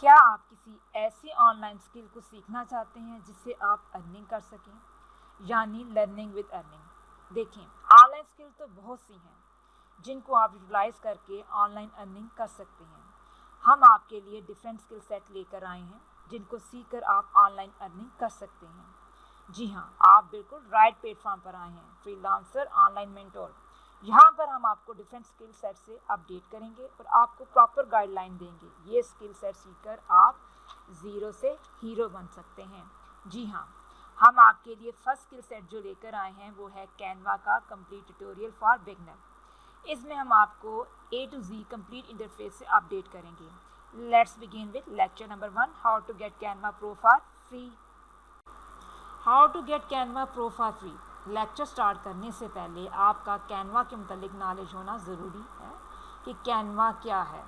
क्या आप किसी ऐसी ऑनलाइन स्किल को सीखना चाहते हैं जिससे आप अर्निंग कर सकें, यानी लर्निंग विद अर्निंग। देखें, ऑनलाइन स्किल तो बहुत सी हैं जिनको आप यूटिलाइज करके ऑनलाइन अर्निंग कर सकते हैं। हम आपके लिए डिफरेंट स्किल सेट लेकर आए हैं जिनको सीख कर आप ऑनलाइन अर्निंग कर सकते हैं। जी हाँ, आप बिल्कुल राइट प्लेटफॉर्म पर आए हैं, फ्रीलांसर ऑनलाइन मेंटोर। यहाँ पर हम आपको डिफरेंट स्किल सेट से अपडेट करेंगे और आपको प्रॉपर गाइडलाइन देंगे। ये स्किल सेट सीखकर आप ज़ीरो से हीरो बन सकते हैं। जी हाँ, हम आपके लिए फर्स्ट स्किल सेट जो लेकर आए हैं वो है कैनवा का कंप्लीट ट्यूटोरियल फॉर बिगनर। इसमें हम आपको A to Z complete interface से अपडेट करेंगे। Let's begin with lecture number 1, how to get Canva pro for free. How to get Canva pro for free. Lecture start करने से पहले आपका Canva के मुतालिक नॉलेज होना ज़रूरी है कि कैनवा क्या है।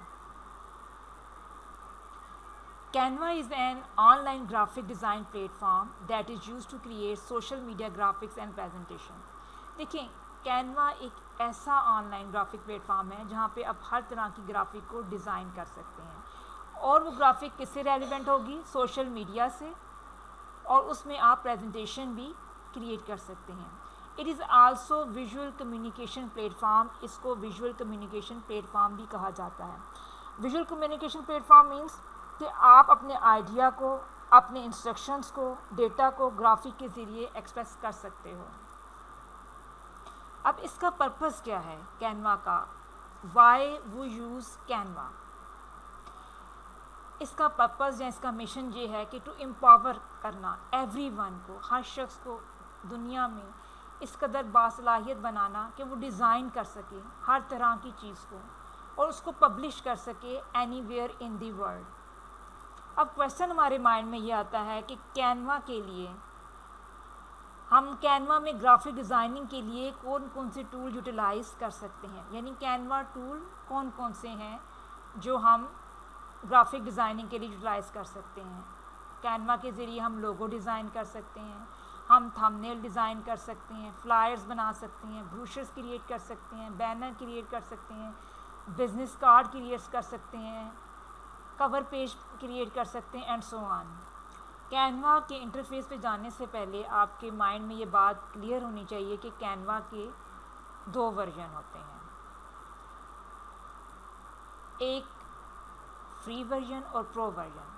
Canva is an online graphic design platform that is use to create social media graphics and presentation. देखिए, कैनवा एक ऐसा ऑनलाइन ग्राफिक प्लेटफॉर्म है जहाँ पे आप हर तरह की ग्राफिक को डिज़ाइन कर सकते हैं, और वो ग्राफिक किससे रेलिवेंट होगी? सोशल मीडिया से, और उसमें आप प्रेजेंटेशन भी क्रिएट कर सकते हैं। It is also visual communication platform. इसको विजुअल कम्युनिकेशन प्लेटफॉर्म भी कहा जाता है। विजुअल कम्युनिकेशन प्लेटफॉर्म मीन्स कि आप अपने आइडिया को, अपने इंस्ट्रक्शंस को, डेटा को ग्राफिक के ज़रिए एक्सप्रेस कर सकते हो। अब इसका पर्पस क्या है कैनवा का? वाई वो यूज़ कैनवा? इसका पर्पस या इसका मिशन ये है कि टू एम्पावर करना एवरीवन को, हर शख्स को दुनिया में इस कदर बासलाहियत बनाना कि वो डिज़ाइन कर सके हर तरह की चीज़ को और उसको पब्लिश कर सके एनीवेयर इन दी वर्ल्ड। अब क्वेश्चन हमारे माइंड में ये आता है कि कैनवा के लिए, हम कैनवा में ग्राफिक डिज़ाइनिंग के लिए कौन कौन से टूल यूटिलाइज़ कर सकते हैं, यानी कैनवा टूल कौन कौन से हैं जो हम ग्राफिक डिज़ाइनिंग के लिए यूटिलाइज़ कर सकते हैं। कैनवा के ज़रिए हम लोगो डिज़ाइन कर सकते हैं, हम थंबनेल डिज़ाइन कर सकते हैं, फ्लायर्स बना सकते हैं, ब्रोशर्स क्रिएट कर सकते हैं, बैनर क्रिएट कर सकते हैं, बिज़नेस कार्ड क्रिएट कर सकते हैं, कवर पेज क्रिएट कर सकते हैं, एंड सो ऑन। कैनवा के इंटरफेस पे जाने से पहले आपके माइंड में ये बात क्लियर होनी चाहिए कि कैनवा के 2 वर्जन होते हैं, एक फ्री वर्जन और प्रो वर्जन।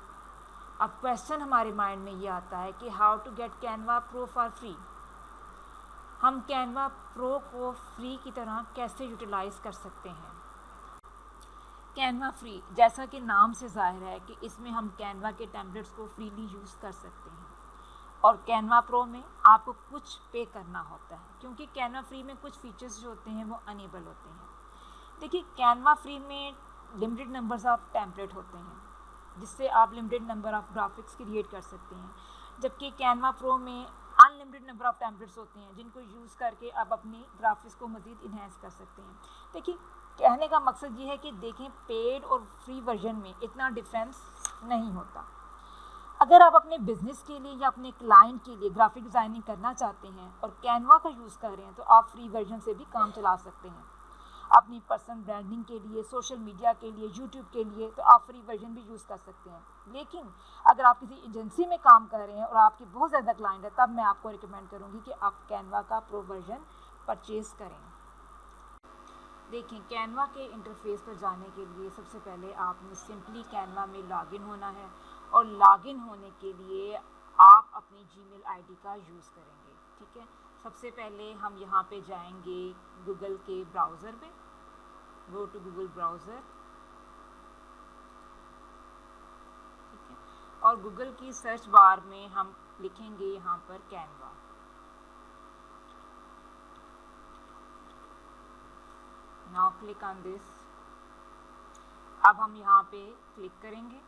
अब क्वेश्चन हमारे माइंड में ये आता है कि how to get Canva pro for free. हम कैनवा प्रो को फ्री की तरह कैसे यूटिलाइज़ कर सकते हैं? कैनवा फ्री, जैसा कि नाम से जाहिर है कि इसमें हम कैनवा के टेम्पलेट्स को फ्रीली यूज़ कर सकते हैं, और कैनवा प्रो में आपको कुछ पे करना होता है, क्योंकि कैनवा फ्री में कुछ फीचर्स जो होते हैं वो अनेबल होते हैं। देखिए, कैनवा फ्री में लिमिटेड नंबर्स ऑफ टेम्पलेट होते हैं जिससे आप limited number of graphics create कर सकते हैं, जबकि कैनवा प्रो में अनलिमिटेड नंबर ऑफ टेम्पलेट्स होते हैं जिनको यूज़ करके आप अपनी ग्राफिक्स को मज़ीद इन्हेंस कर सकते हैं। देखिए, कहने का मकसद ये है कि देखें, पेड और फ्री वर्जन में इतना डिफरेंस नहीं होता। अगर आप अपने बिजनेस के लिए या अपने क्लाइंट के लिए ग्राफिक डिज़ाइनिंग करना चाहते हैं और कैनवा का यूज़ कर रहे हैं तो आप फ्री वर्जन से भी काम चला सकते हैं। अपनी पर्सनल ब्रांडिंग के लिए, सोशल मीडिया के लिए, यूट्यूब के लिए तो आप फ्री वर्जन भी यूज़ कर सकते हैं। लेकिन अगर आप किसी एजेंसी में काम कर रहे हैं और आपके बहुत ज़्यादा क्लाइंट है, तब मैं आपको रिकमेंड करूँगी कि आप कैनवा का प्रो वर्जन परचेज़ करें। देखिए, कैनवा के इंटरफेस पर जाने के लिए सबसे पहले आपने सिंपली कैनवा में लॉगिन होना है, और लॉगिन होने के लिए आप अपनी जीमेल आईडी का यूज़ करेंगे। ठीक है, सबसे पहले हम यहाँ पे जाएंगे गूगल के ब्राउज़र में, गो टू गूगल ब्राउज़र। ठीक है, और गूगल की सर्च बार में हम लिखेंगे यहाँ पर Canva. Now click on this. अब हम यहाँ पे क्लिक करेंगे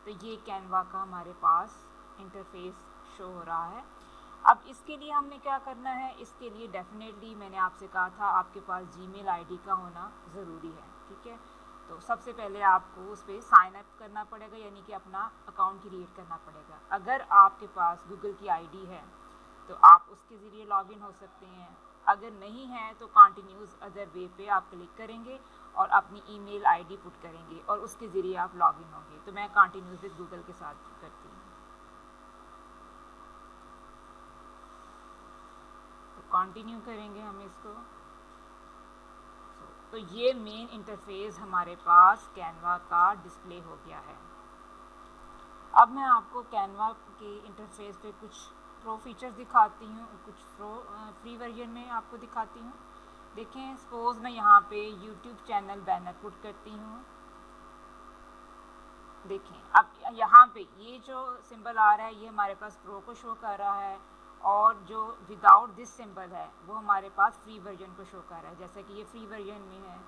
तो ये कैनवा का हमारे पास इंटरफेस शो हो रहा है। अब इसके लिए हमने क्या करना है? इसके लिए डेफिनेटली मैंने आपसे कहा था आपके पास जीमेल आईडी का होना ज़रूरी है। ठीक है, तो सबसे पहले आपको उस पर साइन अप करना पड़ेगा, यानी कि अपना अकाउंट क्रिएट करना पड़ेगा। अगर आपके पास गूगल की आईडी है तो आप उसके ज़रिए लॉगिन हो सकते हैं, अगर नहीं है तो कंटिन्यूज़ अदर वे पे आप क्लिक करेंगे और अपनी ईमेल आईडी पुट करेंगे और उसके ज़रिए आप लॉगिन होंगे। तो मैं कंटिन्यूस विद गूगल के साथ करती हूँ। तो कंटिन्यू करेंगे हम इसको। तो ये मेन इंटरफेस हमारे पास कैनवा का डिस्प्ले हो गया है। अब मैं आपको कैनवा के इंटरफेस पे कुछ प्रो फीचर्स दिखाती हूँ, कुछ फ्री वर्जन में आपको दिखाती हूँ। देखें, सपोज मैं यहाँ पे यूट्यूब चैनल बैनर पुट करती हूँ। देखें, अब यहाँ पे ये जो सिंबल आ रहा है ये हमारे पास प्रो को शो कर रहा है, और जो विदाउट दिस सिंबल है वो हमारे पास फ्री वर्जन को शो कर रहा है। जैसे कि ये फ्री वर्जन में है,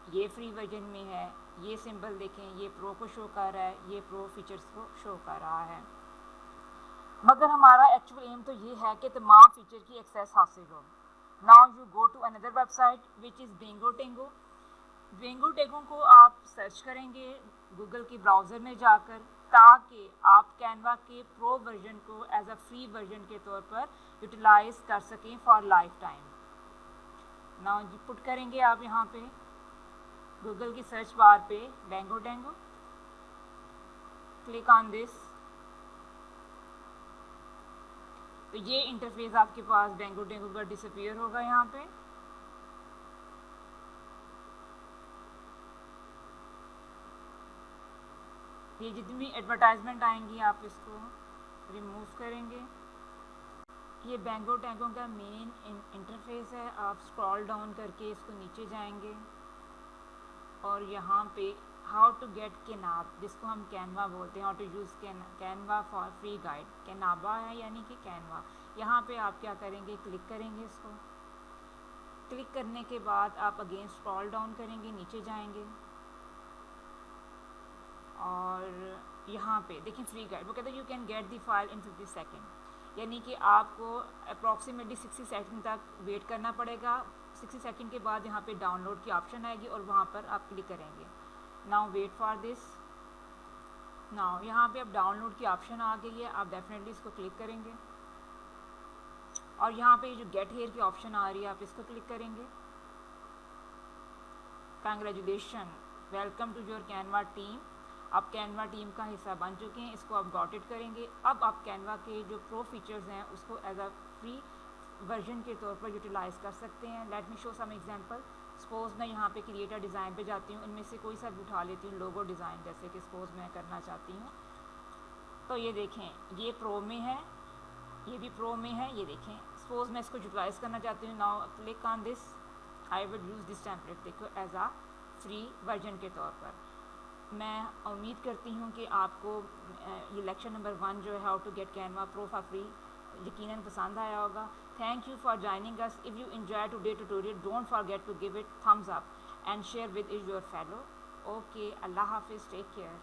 ये फ्री वर्जन में है, ये सिंबल देखें ये प्रो को शो कर रहा है, ये प्रो फीचर्स को शो कर रहा है। मगर हमारा एक्चुअल एम तो ये है कि तमाम फीचर की एक्सेस हासिल हो। Now you go to another website which is Bingotingo. Bingotingo को आप सर्च करेंगे गूगल के ब्राउज़र में जाकर, ताकि आप कैनवा के प्रो वर्जन को एज अ फ्री वर्जन के तौर पर यूटिलाइज कर सकें फॉर लाइफ टाइम। नाउ जी पुट करेंगे आप यहाँ पे गूगल की सर्च बार पे Bingotingo, click on this. तो ये इंटरफेस आपके पास बिंगो टेंगो का डिसअपीयर होगा यहाँ पे। ये जितनी भी एडवर्टाइजमेंट आएंगी आप इसको रिमूव करेंगे। ये बिंगो टेंगो का मेन इंटरफेस है। आप स्क्रॉल डाउन करके इसको नीचे जाएंगे और यहाँ पे हाउ टू गेट केनाब, जिसको हम कैनवा बोलते हैं, how to use Canva for free guide, Canva है यानी कि कैनवा। यहाँ पे आप क्या करेंगे, क्लिक करेंगे इसको। क्लिक करने के बाद आप अगेन स्क्रॉल डाउन करेंगे, नीचे जाएंगे और यहाँ पे देखिए फ्री गाइड, वो कहते हैं you can get the file in 50 second, यानी कि आपको अप्रॉक्सीमेटली 60 सेकंड तक वेट करना पड़ेगा। 60 सेकंड के बाद यहाँ पे डाउनलोड की ऑप्शन आएगी और वहाँ पर आप क्लिक करेंगे। Now wait for this. Now यहाँ पे अब डाउनलोड की ऑप्शन आ गई है, आप डेफिनेटली इसको क्लिक करेंगे और यहाँ पे जो गेट हेयर की ऑप्शन आ रही है आप इसको क्लिक करेंगे। Congratulation, welcome to your Canva team. आप कैनवा टीम का हिस्सा बन चुके हैं, इसको आप गॉट इट करेंगे। अब आप कैनवा के जो प्रो फीचर्स हैं उसको एज अ फ्री वर्जन के तौर पर यूटिलाइज़ कर सकते हैं। Let me show some example. Suppose मैं यहाँ पे क्रिएटर डिज़ाइन पे जाती हूँ, इनमें से कोई सा भी उठा लेती हूँ, लोगो डिज़ाइन जैसे कि सपोज़ मैं करना चाहती हूँ। तो ये देखें ये प्रो में है, ये भी प्रो में है। ये देखें सपोज़ मैं इसको यूटिलाइज़ करना चाहती हूँ। Now click on this, I will use this template, देखो एज आ फ्री वर्जन के तौर पर। मैं उम्मीद करती हूँ कि आपको ये लेक्चर नंबर 1 जो है how to get Canva pro for free यकीनन पसंद आया होगा। Thank you for joining us. If you enjoy today tutorial don't forget to give it thumbs up and share with your fellow. Okay, अल्लाह हाफिज़, take care.